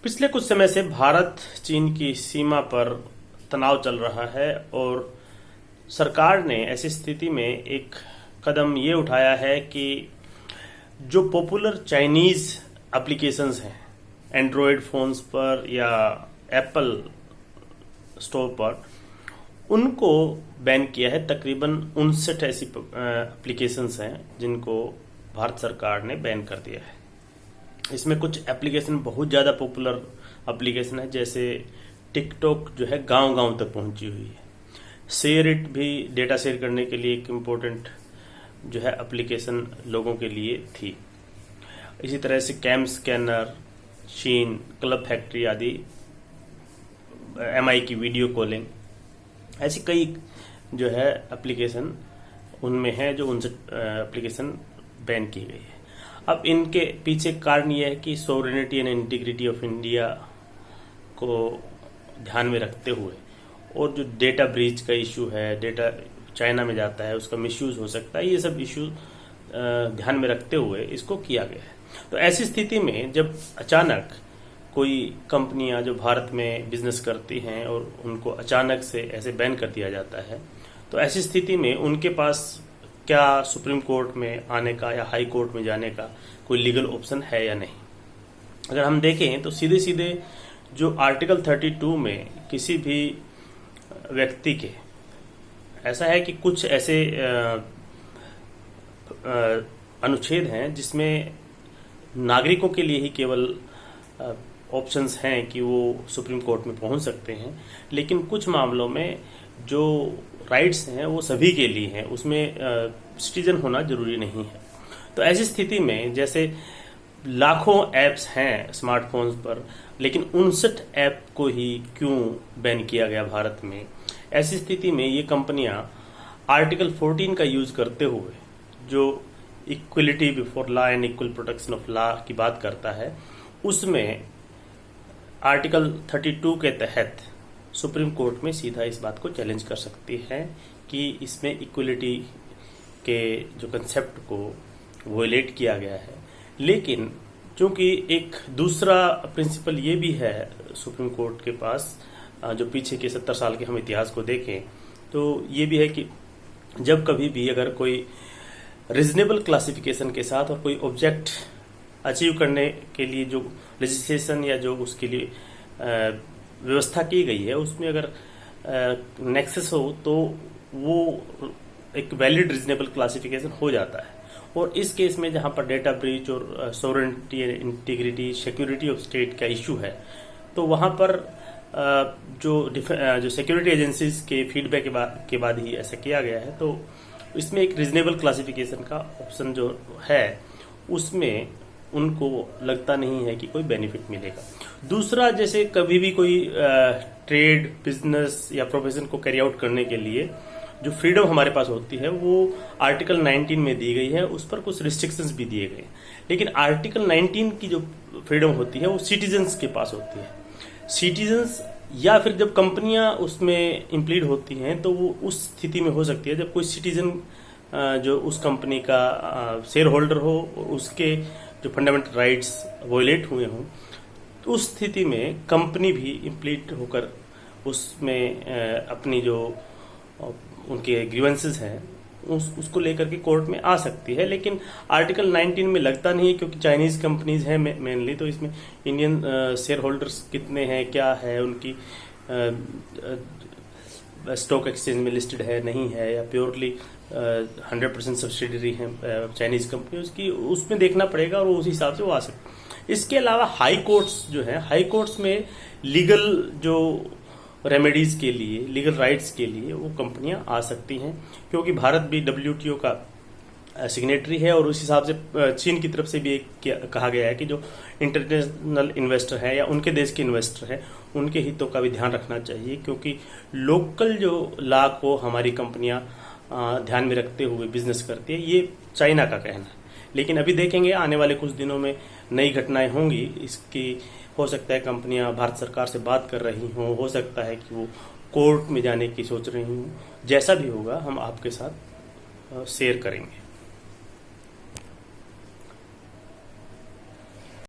पिछले कुछ समय से भारत चीन की सीमा पर तनाव चल रहा है और सरकार ने ऐसी स्थिति में एक कदम ये उठाया है कि जो पॉपुलर चाइनीज एप्लीकेशंस हैं एंड्रॉयड फोन्स पर या एप्पल स्टोर पर, उनको बैन किया है। तकरीबन 59 ऐसी एप्लीकेशंस हैं जिनको भारत सरकार ने बैन कर दिया है। इसमें कुछ एप्लीकेशन बहुत ज़्यादा पॉपुलर एप्लीकेशन है, जैसे टिकटॉक जो है गांव-गांव तक पहुंची हुई है। शेयर इट भी डेटा शेयर करने के लिए एक इम्पोर्टेंट जो है एप्लीकेशन लोगों के लिए थी। इसी तरह से कैम स्कैनर, शीन, क्लब फैक्ट्री आदि, एमआई की वीडियो कॉलिंग, ऐसी कई जो है एप्लीकेशन उनमें है जो उनसे एप्लीकेशन बैन की गई है। अब इनके पीछे कारण यह है कि sovereignty and integrity of India को ध्यान में रखते हुए और जो डेटा ब्रीच का इशू है, डेटा चाइना में जाता है, उसका मिसयूज हो सकता है, ये सब इशू ध्यान में रखते हुए इसको किया गया है। तो ऐसी स्थिति में जब अचानक कोई कंपनियां जो भारत में बिजनेस करती हैं और उनको अचानक से ऐसे बैन कर दिया जाता है, तो ऐसी स्थिति में उनके पास क्या सुप्रीम कोर्ट में आने का या हाई कोर्ट में जाने का कोई लीगल ऑप्शन है या नहीं। अगर हम देखें तो सीधे सीधे जो आर्टिकल 32 में किसी भी व्यक्ति के, ऐसा है कि कुछ ऐसे अनुच्छेद हैं जिसमें नागरिकों के लिए ही केवल ऑप्शंस हैं कि वो सुप्रीम कोर्ट में पहुंच सकते हैं, लेकिन कुछ मामलों में जो राइट्स हैं वो सभी के लिए हैं, उसमें सिटीजन होना जरूरी नहीं है। तो ऐसी स्थिति में जैसे लाखों ऐप्स हैं स्मार्टफोन्स पर, लेकिन 59 ऐप को ही क्यों बैन किया गया भारत में। ऐसी स्थिति में ये कंपनियां आर्टिकल 14 का यूज करते हुए जो equality before law and equal protection of law की बात करता है, उसमें आर्टिकल 32 के तहत सुप्रीम कोर्ट में सीधा इस बात को चैलेंज कर सकती है कि इसमें इक्वलिटी के जो कंसेप्ट को वोलेट किया गया है। लेकिन चूंकि एक दूसरा प्रिंसिपल ये भी है सुप्रीम कोर्ट के पास, जो पीछे के 70 साल के हम इतिहास को देखें तो ये भी है कि जब कभी भी अगर कोई रीजनेबल क्लासिफिकेशन के साथ और कोई ऑब्जेक्ट अचीव करने के लिए जो लेजिस्लेशन या जो उसके लिए व्यवस्था की गई है उसमें अगर नेक्सस हो तो वो एक वैलिड रीजनेबल क्लासिफिकेशन हो जाता है। और इस केस में जहां पर डेटा ब्रीच और sovereignty, integrity, security of state का इशू है, तो वहां पर जो सिक्योरिटी एजेंसीज के फीडबैक के बाद ही ऐसा किया गया है। तो इसमें एक रीजनेबल क्लासिफिकेशन का ऑप्शन जो है उसमें उनको लगता नहीं है कि कोई बेनिफिट मिलेगा। दूसरा, जैसे कभी भी कोई ट्रेड, बिजनेस या प्रोफेशन को कैरी आउट करने के लिए जो फ्रीडम हमारे पास होती है वो आर्टिकल 19 में दी गई है, उस पर कुछ रिस्ट्रिक्शंस भी दिए गए। लेकिन आर्टिकल 19 की जो फ्रीडम होती है वो सिटीजन्स के पास होती है। सिटीजन्स या फिर जब कंपनियां उसमें इंप्लीड होती हैं तो वो उस स्थिति में हो सकती है जब कोई सिटीजन जो उस कंपनी का शेयर होल्डर हो, उसके जो फंडामेंटल राइट्स वोलेट हुए हों, तो उस स्थिति में कंपनी भी इंप्लीड होकर उसमें अपनी जो उनके ग्रीवेंसेस हैं उसको लेकर के कोर्ट में आ सकती है। लेकिन आर्टिकल 19 में लगता नहीं है, क्योंकि चाइनीज कंपनीज हैं मेनली, तो इसमें इंडियन शेयर होल्डर्स कितने हैं, क्या है उनकी स्टॉक एक्सचेंज में लिस्टेड है नहीं है, या प्योरली 100% सब्सिडरी है चाइनीज कंपनी, उसकी उसमें देखना पड़ेगा और उस हिसाब से वो आ सकते। इसके अलावा हाई कोर्ट्स जो है, हाई कोर्ट्स में लीगल जो रेमेडीज के लिए, लीगल राइट्स के लिए वो कंपनियां आ सकती हैं, क्योंकि भारत भी WTO का सिग्नेटरी है और उस हिसाब से चीन की तरफ से भी कहा गया है कि जो इंटरनेशनल इन्वेस्टर है या उनके देश के इन्वेस्टर है उनके हितों का भी ध्यान रखना चाहिए, क्योंकि लोकल जो लॉ को हमारी कंपनियां ध्यान में रखते हुए बिजनेस करती है, ये चाइना का कहना है। लेकिन अभी देखेंगे आने वाले कुछ दिनों में नई घटनाएं होंगी इसकी। हो सकता है कंपनियां भारत सरकार से बात कर रही हों, हो सकता है कि वो कोर्ट में जाने की सोच रही हों। जैसा भी होगा हम आपके साथ शेयर करेंगे।